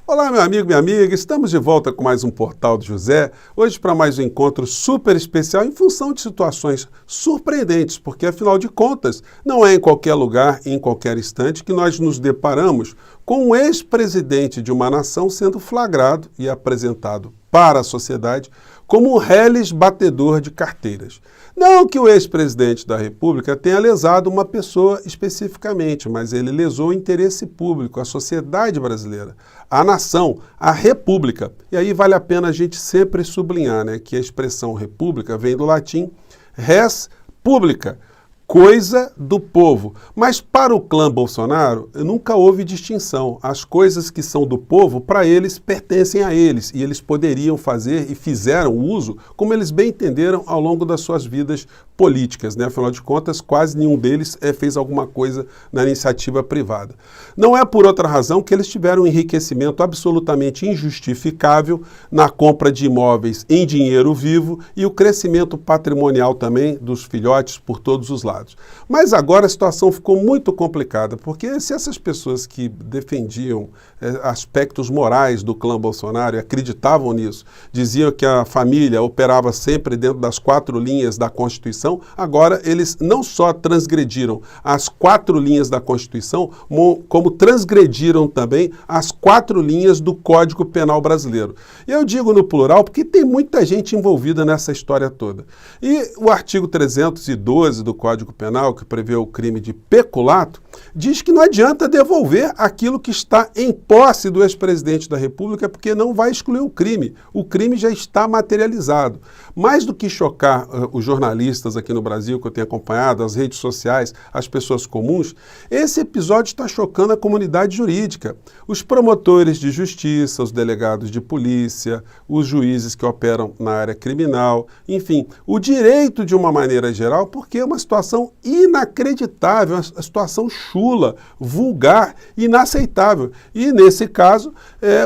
Olá, meu amigo, minha amiga, estamos de volta com mais um Portal do José, hoje para mais um encontro super especial em função de situações surpreendentes, porque afinal de contas, não é em qualquer lugar e em qualquer instante que nós nos deparamos com um ex-presidente de uma nação sendo flagrado e apresentado para a sociedade como um reles batedor de carteiras. Não que o ex-presidente da República tenha lesado uma pessoa especificamente, mas ele lesou o interesse público, a sociedade brasileira, a nação, a república. E aí vale a pena a gente sempre sublinhar, né, que a expressão república vem do latim res publica, coisa do povo. Mas para o clã Bolsonaro, nunca houve distinção. As coisas que são do povo, para eles, pertencem a eles. E eles poderiam fazer e fizeram uso como eles bem entenderam ao longo das suas vidas políticas, né? Afinal de contas, quase nenhum deles fez alguma coisa na iniciativa privada. Não é por outra razão que eles tiveram um enriquecimento absolutamente injustificável na compra de imóveis em dinheiro vivo e o crescimento patrimonial também dos filhotes por todos os lados. Mas agora a situação ficou muito complicada, porque se essas pessoas que defendiam aspectos morais do clã Bolsonaro e acreditavam nisso, diziam que a família operava sempre dentro das 4 linhas da Constituição, agora eles não só transgrediram as 4 linhas da Constituição, como transgrediram também as 4 linhas do Código Penal brasileiro. E eu digo no plural porque tem muita gente envolvida nessa história toda. E o artigo 312 do Código Penal, que prevê o crime de peculato, diz que não adianta devolver aquilo que está em posse do ex-presidente da República, porque não vai excluir o crime. O crime já está materializado. Mais do que chocar os jornalistas aqui no Brasil, que eu tenho acompanhado, as redes sociais, as pessoas comuns, esse episódio está chocando a comunidade jurídica. Os promotores de justiça, os delegados de polícia, os juízes que operam na área criminal, enfim, o direito de uma maneira geral, porque é uma situação inacreditável, uma situação chula, vulgar, inaceitável. E, nesse caso,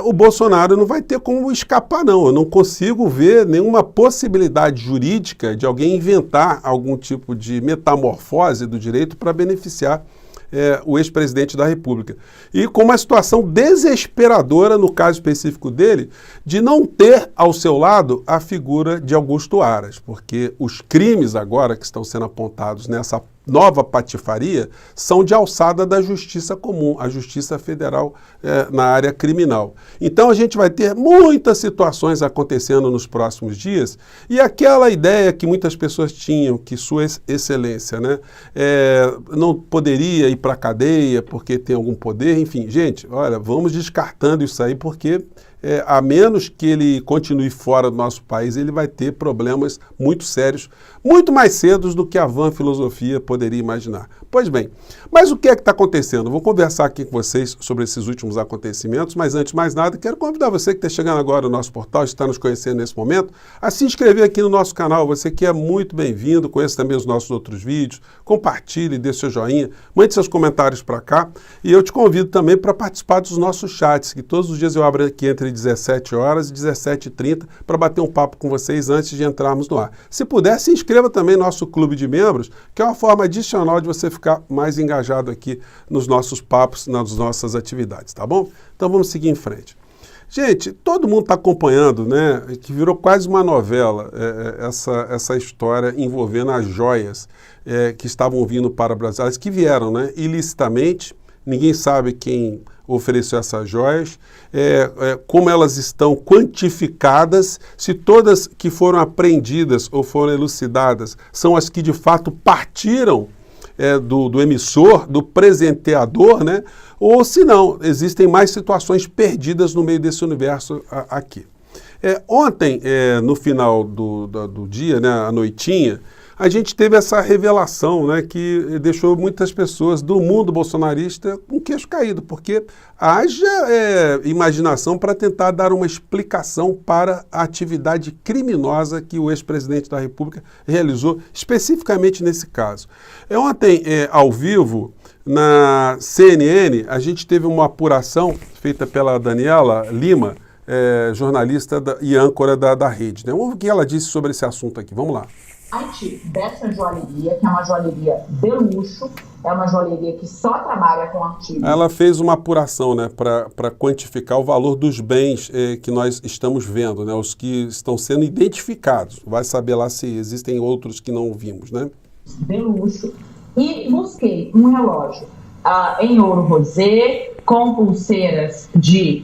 o Bolsonaro não vai ter como escapar, não. Eu não consigo ver nenhuma possibilidade jurídica de alguém inventar algum tipo de metamorfose do direito para beneficiar o ex-presidente da República. E com uma situação desesperadora, no caso específico dele, de não ter ao seu lado a figura de Augusto Aras, porque os crimes agora que estão sendo apontados nessa nova patifaria são de alçada da justiça comum, a justiça federal na área criminal. Então a gente vai ter muitas situações acontecendo nos próximos dias e aquela ideia que muitas pessoas tinham, que Sua Excelência, né, não poderia ir para a cadeia porque tem algum poder, enfim, gente, olha, vamos descartando isso aí porque a menos que ele continue fora do nosso país, ele vai ter problemas muito sérios, muito mais cedo do que a vã filosofia poderia imaginar. Pois bem, mas o que é que está acontecendo? Vou conversar aqui com vocês sobre esses últimos acontecimentos, mas antes de mais nada, quero convidar você que está chegando agora no nosso portal, está nos conhecendo nesse momento, a se inscrever aqui no nosso canal. Você que é muito bem-vindo, conheça também os nossos outros vídeos, compartilhe, dê seu joinha, mande seus comentários para cá e eu te convido também para participar dos nossos chats, que todos os dias eu abro aqui entre 17 horas e 17h30 para bater um papo com vocês antes de entrarmos no ar. Se puder, se inscreva também no nosso clube de membros, que é uma forma adicional de você ficar mais engajado aqui nos nossos papos, nas nossas atividades, tá bom? Então vamos seguir em frente. Gente, todo mundo está acompanhando, né, que virou quase uma novela, essa história envolvendo as joias que estavam vindo para o Brasil, as que vieram, né, ilicitamente. Ninguém sabe quem ofereceu essas joias, como elas estão quantificadas, se todas que foram apreendidas ou foram elucidadas são as que de fato partiram do emissor, do presenteador, né? Ou se não, existem mais situações perdidas no meio desse universo aqui. Ontem, no final do dia, né, à noitinha, a gente teve essa revelação, né, que deixou muitas pessoas do mundo bolsonarista com o queixo caído, porque haja imaginação para tentar dar uma explicação para a atividade criminosa que o ex-presidente da República realizou, especificamente nesse caso. Ontem, ao vivo, na CNN, a gente teve uma apuração feita pela Daniela Lima, jornalista e âncora da rede, né? Vamos ver o que ela disse sobre esse assunto aqui. Vamos lá. Dessa joalheria, que é uma joalheria de luxo, é uma joalheria que só trabalha com artigos. Ela fez uma apuração, né, para quantificar o valor dos bens que nós estamos vendo, né, os que estão sendo identificados. Vai saber lá se existem outros que não vimos, né? De luxo. E busquei um relógio em ouro rosé, com pulseiras de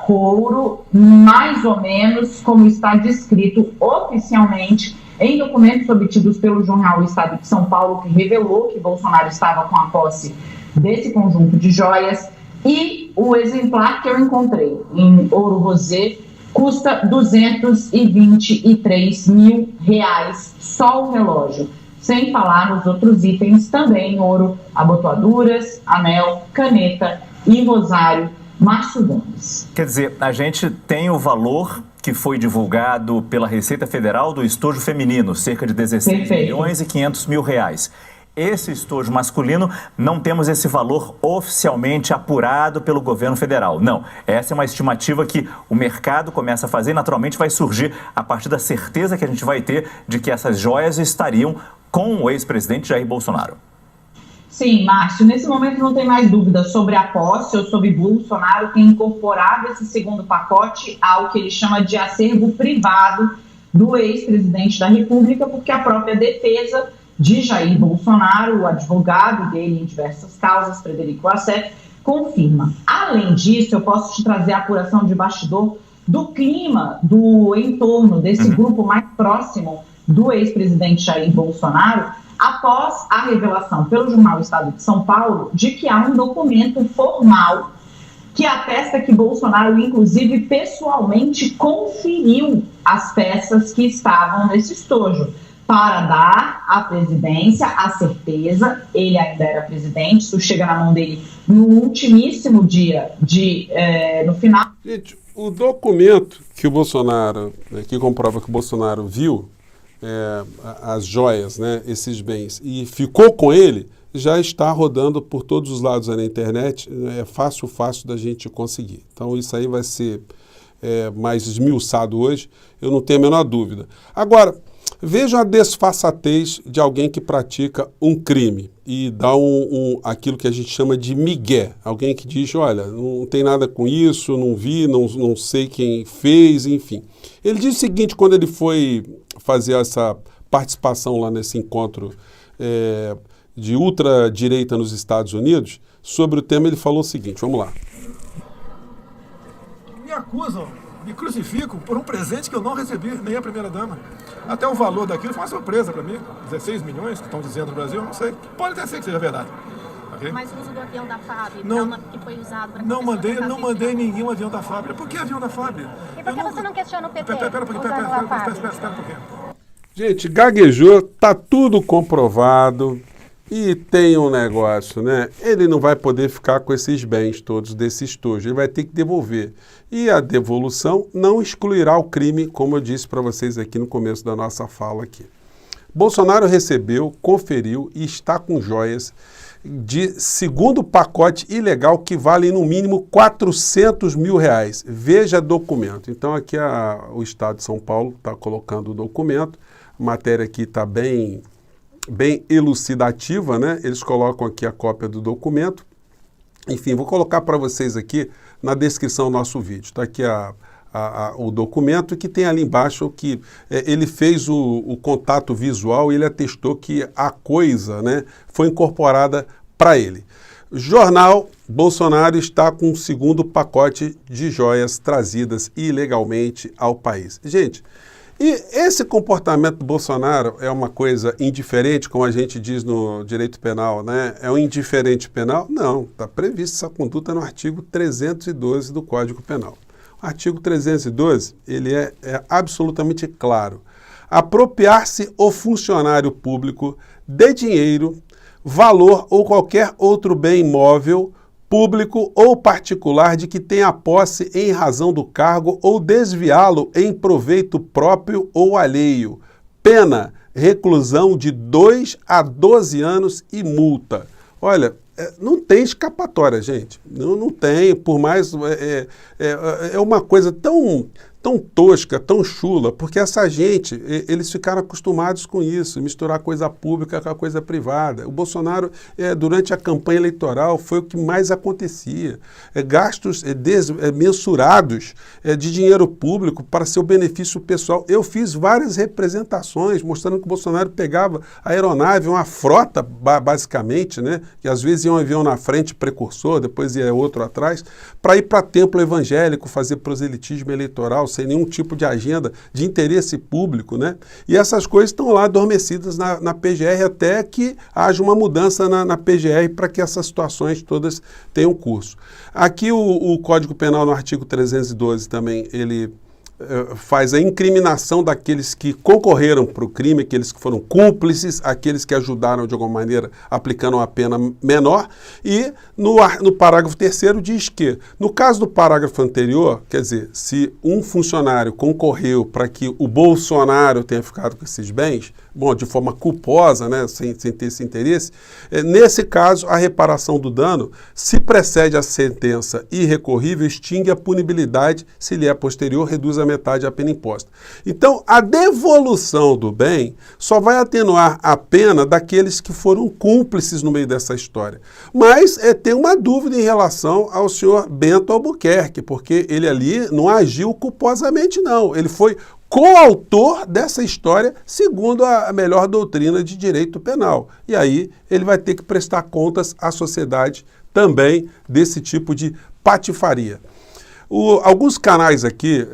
couro, mais ou menos como está descrito oficialmente em documentos obtidos pelo jornal O Estado de São Paulo, que revelou que Bolsonaro estava com a posse desse conjunto de joias. E o exemplar que eu encontrei em ouro rosé custa R$223 mil, só o relógio. Sem falar nos outros itens também, ouro, abotoaduras, anel, caneta e rosário Márcio Gomes. Quer dizer, a gente tem o valor que foi divulgado pela Receita Federal do estojo feminino, cerca de 16 milhões e 500 mil reais. Esse estojo masculino, não temos esse valor oficialmente apurado pelo governo federal. Não, essa é uma estimativa que o mercado começa a fazer e naturalmente vai surgir a partir da certeza que a gente vai ter de que essas joias estariam com o ex-presidente Jair Bolsonaro. Sim, Márcio, nesse momento não tem mais dúvida sobre a posse ou sobre Bolsonaro ter incorporado esse segundo pacote ao que ele chama de acervo privado do ex-presidente da República, porque a própria defesa de Jair Bolsonaro, o advogado dele em diversas causas, Frederico Assef, confirma. Além disso, eu posso te trazer a apuração de bastidor do clima do entorno desse grupo mais próximo do ex-presidente Jair Bolsonaro, após a revelação pelo jornal Estado de São Paulo de que há um documento formal que atesta que Bolsonaro, inclusive, pessoalmente conferiu as peças que estavam nesse estojo, para dar à presidência a certeza, ele ainda era presidente, isso chega na mão dele no ultimíssimo dia, no final. Gente, o documento que o Bolsonaro, que comprova que o Bolsonaro viu, as joias, né, esses bens, e ficou com ele, já está rodando por todos os lados aí na internet, é fácil da gente conseguir. Então isso aí vai ser mais esmiuçado hoje, eu não tenho a menor dúvida. Agora, veja a desfaçatez de alguém que pratica um crime e dá aquilo que a gente chama de migué. Alguém que diz, olha, não tem nada com isso, não vi, não sei quem fez, enfim. Ele diz o seguinte, quando ele foi fazer essa participação lá nesse encontro de ultradireita nos Estados Unidos, sobre o tema ele falou o seguinte, vamos lá. Me acusam, me crucificam por um presente que eu não recebi, nem a primeira-dama. Até o valor daquilo foi uma surpresa para mim. 16 milhões que estão dizendo no Brasil, não sei. Pode até ser que seja verdade. Okay? Mas o uso do avião da FAB, que foi usado para... Não mandei nenhum avião da FAB. Por que avião da FAB? E por que você não questiona o PT? Espera um pouquinho. Gente, gaguejou, tá tudo comprovado. E tem um negócio, né? Ele não vai poder ficar com esses bens todos desse estojo, ele vai ter que devolver. E a devolução não excluirá o crime, como eu disse para vocês aqui no começo da nossa fala aqui. Bolsonaro recebeu, conferiu e está com joias de segundo pacote ilegal que valem no mínimo 400 mil reais. Veja documento. Então aqui o Estado de São Paulo está colocando o documento, a matéria aqui está bem elucidativa, né? Eles colocam aqui a cópia do documento. Enfim, vou colocar para vocês aqui na descrição do nosso vídeo. Está aqui o documento que tem ali embaixo que ele fez o contato visual e ele atestou que a coisa, né, foi incorporada para ele. Jornal, Bolsonaro está com o segundo pacote de joias trazidas ilegalmente ao país. Gente, e esse comportamento do Bolsonaro é uma coisa indiferente, como a gente diz no direito penal, né? É um indiferente penal? Não, está prevista essa conduta no artigo 312 do Código Penal. O artigo 312, ele é absolutamente claro. Apropriar-se o funcionário público de dinheiro, valor ou qualquer outro bem imóvel, público ou particular de que tenha posse em razão do cargo ou desviá-lo em proveito próprio ou alheio. Pena, reclusão de 2 a 12 anos e multa. Olha, não tem escapatória, gente. Não tem, por mais... É uma coisa tão tosca, tão chula, porque essa gente, eles ficaram acostumados com isso, misturar coisa pública com a coisa privada. O Bolsonaro, durante a campanha eleitoral, foi o que mais acontecia. Gastos desmensurados de dinheiro público para seu benefício pessoal. Eu fiz várias representações mostrando que o Bolsonaro pegava a aeronave, uma frota, basicamente, né, que às vezes ia um avião na frente, precursor, depois ia outro atrás, para ir para templo evangélico, fazer proselitismo eleitoral, sem nenhum tipo de agenda de interesse público, né? E essas coisas estão lá adormecidas na PGR até que haja uma mudança na PGR para que essas situações todas tenham curso. Aqui o Código Penal, no artigo 312 também, ele faz a incriminação daqueles que concorreram para o crime, aqueles que foram cúmplices, aqueles que ajudaram de alguma maneira aplicando uma pena menor, e no parágrafo 3º diz que, no caso do parágrafo anterior, quer dizer, se um funcionário concorreu para que o Bolsonaro tenha ficado com esses bens, bom, de forma culposa, né, sem ter esse interesse, nesse caso, a reparação do dano, se precede a sentença irrecorrível, extingue a punibilidade, se lhe é posterior, reduz a metade a pena imposta. Então, a devolução do bem só vai atenuar a pena daqueles que foram cúmplices no meio dessa história. Mas tem uma dúvida em relação ao senhor Bento Albuquerque, porque ele ali não agiu culposamente, não. Ele foi coautor dessa história, segundo a melhor doutrina de direito penal. E aí ele vai ter que prestar contas à sociedade também desse tipo de patifaria. Alguns canais aqui,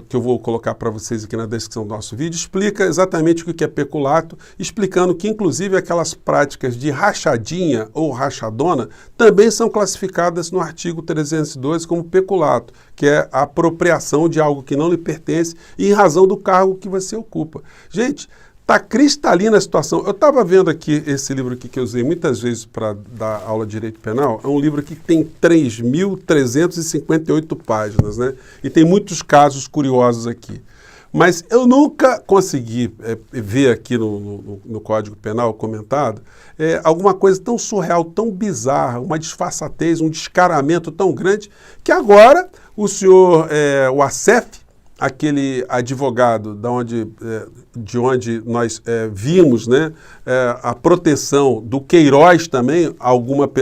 que eu vou colocar para vocês aqui na descrição do nosso vídeo, explica exatamente o que é peculato, explicando que, inclusive, aquelas práticas de rachadinha ou rachadona também são classificadas no artigo 312 como peculato, que é a apropriação de algo que não lhe pertence em razão do cargo que você ocupa. Gente, está cristalina a situação. Eu estava vendo aqui esse livro aqui que eu usei muitas vezes para dar aula de direito penal. É um livro aqui que tem 3.358 páginas, né? E tem muitos casos curiosos aqui. Mas eu nunca consegui ver aqui no Código Penal comentado alguma coisa tão surreal, tão bizarra, uma disfarçatez, um descaramento tão grande, que agora o senhor, o Assef, aquele advogado de onde nós vimos, né, a proteção do Queiroz também,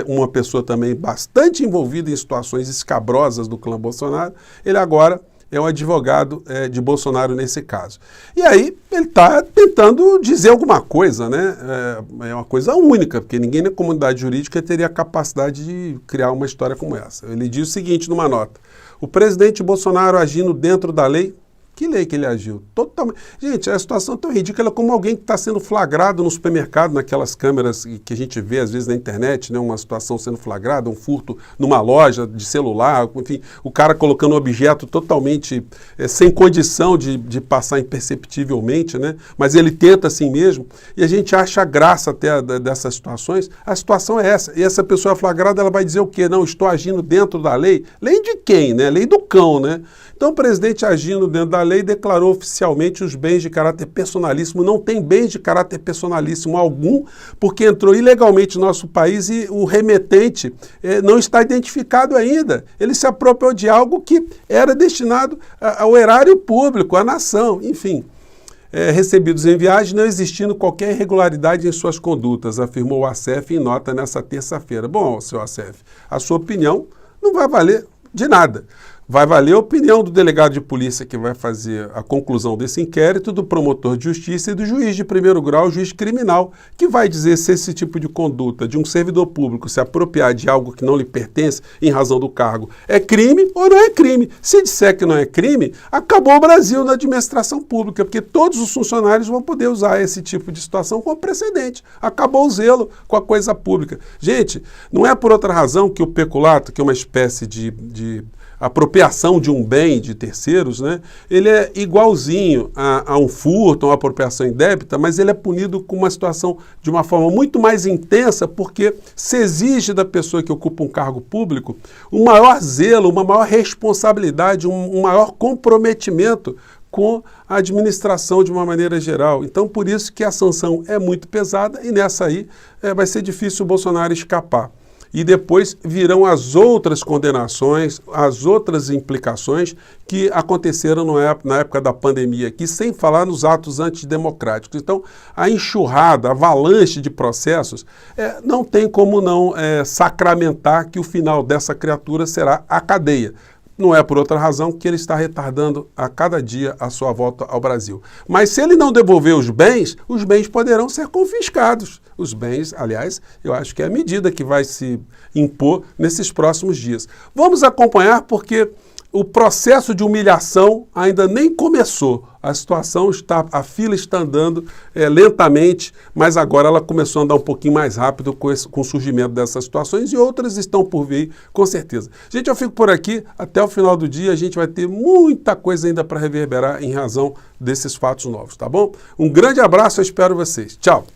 uma pessoa também bastante envolvida em situações escabrosas do clã Bolsonaro, ele agora é um advogado de Bolsonaro nesse caso. E aí ele está tentando dizer alguma coisa, né? É uma coisa única, porque ninguém na comunidade jurídica teria a capacidade de criar uma história como essa. Ele diz o seguinte numa nota: o presidente Bolsonaro agindo dentro da lei. Que lei que ele agiu? Totalmente. Gente, a situação é tão ridícula como alguém que está sendo flagrado no supermercado, naquelas câmeras que a gente vê às vezes na internet, né? Uma situação sendo flagrada, um furto numa loja de celular, enfim, o cara colocando um objeto totalmente sem condição de passar imperceptivelmente, né? Mas ele tenta assim mesmo, e a gente acha graça até dessas situações. A situação é essa, e essa pessoa flagrada, ela vai dizer o quê? Não, estou agindo dentro da lei. Lei de quem, né? Lei do cão, né? Então o presidente agindo dentro da lei declarou oficialmente os bens de caráter personalíssimo. Não tem bens de caráter personalíssimo algum, porque entrou ilegalmente no nosso país e o remetente não está identificado ainda. Ele se apropriou de algo que era destinado ao erário público, à nação, enfim. Recebidos em viagem, não existindo qualquer irregularidade em suas condutas, afirmou o Assef em nota nessa terça-feira. Bom, senhor Assef, a sua opinião não vai valer de nada. Vai valer a opinião do delegado de polícia que vai fazer a conclusão desse inquérito, do promotor de justiça e do juiz de primeiro grau, juiz criminal, que vai dizer se esse tipo de conduta de um servidor público se apropriar de algo que não lhe pertence em razão do cargo é crime ou não é crime. Se disser que não é crime, acabou o Brasil na administração pública, porque todos os funcionários vão poder usar esse tipo de situação como precedente. Acabou o zelo com a coisa pública. Gente, não é por outra razão que o peculato, que é uma espécie de apropriação de um bem de terceiros, né? Ele é igualzinho a um furto, a uma apropriação indébita, mas ele é punido com uma situação de uma forma muito mais intensa, porque se exige da pessoa que ocupa um cargo público um maior zelo, uma maior responsabilidade, um maior comprometimento com a administração de uma maneira geral. Então, por isso que a sanção é muito pesada e nessa aí vai ser difícil o Bolsonaro escapar. e depois virão as outras condenações, as outras implicações que aconteceram na época da pandemia aqui, sem falar nos atos antidemocráticos. Então, a enxurrada, a avalanche de processos, não tem como não sacramentar que o final dessa criatura será a cadeia. Não é por outra razão que ele está retardando a cada dia a sua volta ao Brasil. Mas se ele não devolver os bens poderão ser confiscados. Os bens, aliás, eu acho que é a medida que vai se impor nesses próximos dias. Vamos acompanhar porque o processo de humilhação ainda nem começou. A fila está andando lentamente, mas agora ela começou a andar um pouquinho mais rápido com o surgimento dessas situações e outras estão por vir, com certeza. Gente, eu fico por aqui. Até o final do dia a gente vai ter muita coisa ainda para reverberar em razão desses fatos novos, tá bom? Um grande abraço, eu espero vocês. Tchau!